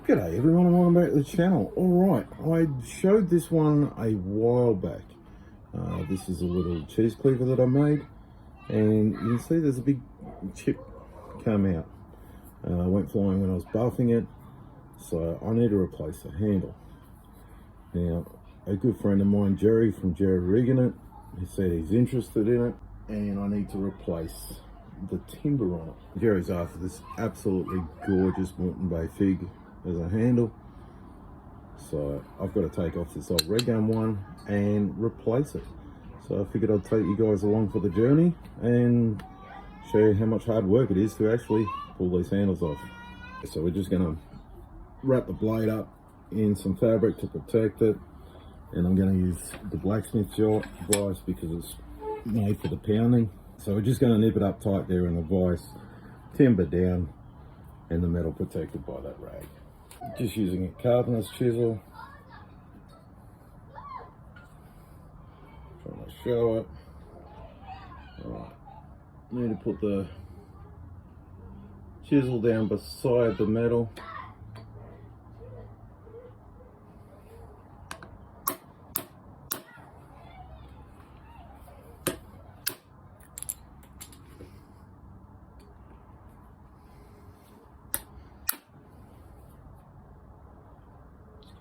G'day everyone, and welcome back to the channel. Alright, I showed this one a while back. This is a little cheese cleaver that I made, and you can see there's a big chip come out. Went flying when I was buffing it, so I need to replace the handle. Now, a good friend of mine, Jerry from Jerry Rigging It, he said he's interested in it, and I need to replace the timber on it. Jerry's after this absolutely gorgeous Mountain Bay fig as a handle, so I've got to take off this old red gum one and replace it. So I figured I'd take you guys along for the journey and show you how much hard work it is to actually pull these handles off. So we're just going to wrap the blade up in some fabric to protect it, and I'm going to use the blacksmith vise because it's made for the pounding. So we're just going to nip it up tight there in the vise, timber down, and the metal protected by that rag. Just using a carpenter's chisel, trying to show it. Alright, need to put the chisel down beside the metal.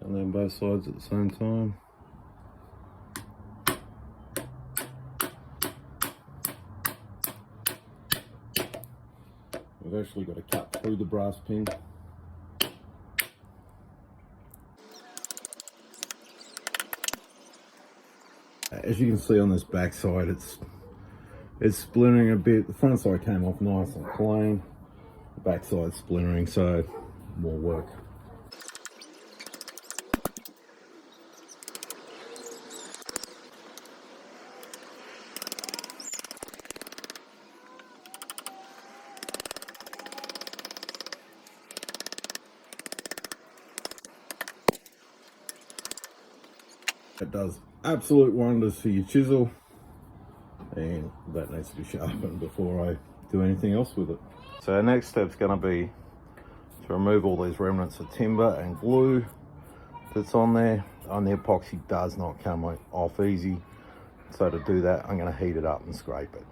And then both sides at the same time. We've actually got to cut through the brass pin. As you can see on this back side, it's splintering a bit. The front side came off nice and clean. The back side's splintering, so more work. It does absolute wonders for your chisel, and that needs to be sharpened before I do anything else with it. So our next step is going to be to remove all these remnants of timber and glue that's on there. And the epoxy does not come off easy, so to do that I'm going to heat it up and scrape it.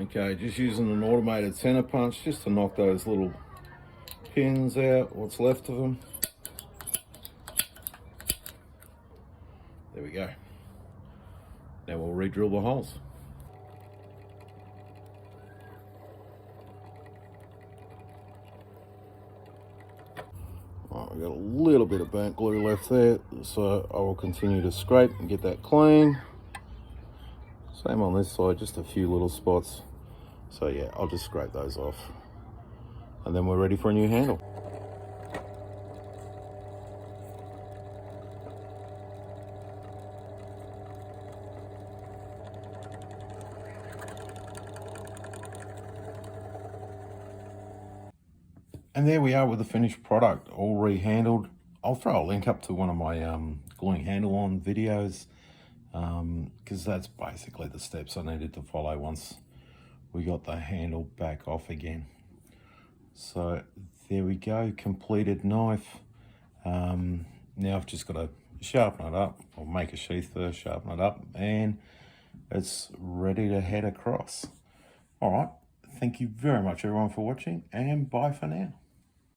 Okay, just using an automated center punch just to knock those little pins out, what's left of them. There we go. Now we'll re-drill the holes. Right, we've got a little bit of burnt glue left there, so I will continue to scrape and get that clean. Same on this side, just a few little spots. So yeah, I'll just scrape those off, and then we're ready for a new handle. And there we are with the finished product, all rehandled. I'll throw a link up to one of my gluing handle on videos, because that's basically the steps I needed to follow once we got the handle back off again. So there we go, completed knife. Now I've just got to sharpen it up, or make a sheath first, sharpen it up, and it's ready to head across. All right, thank you very much everyone for watching, and bye for now.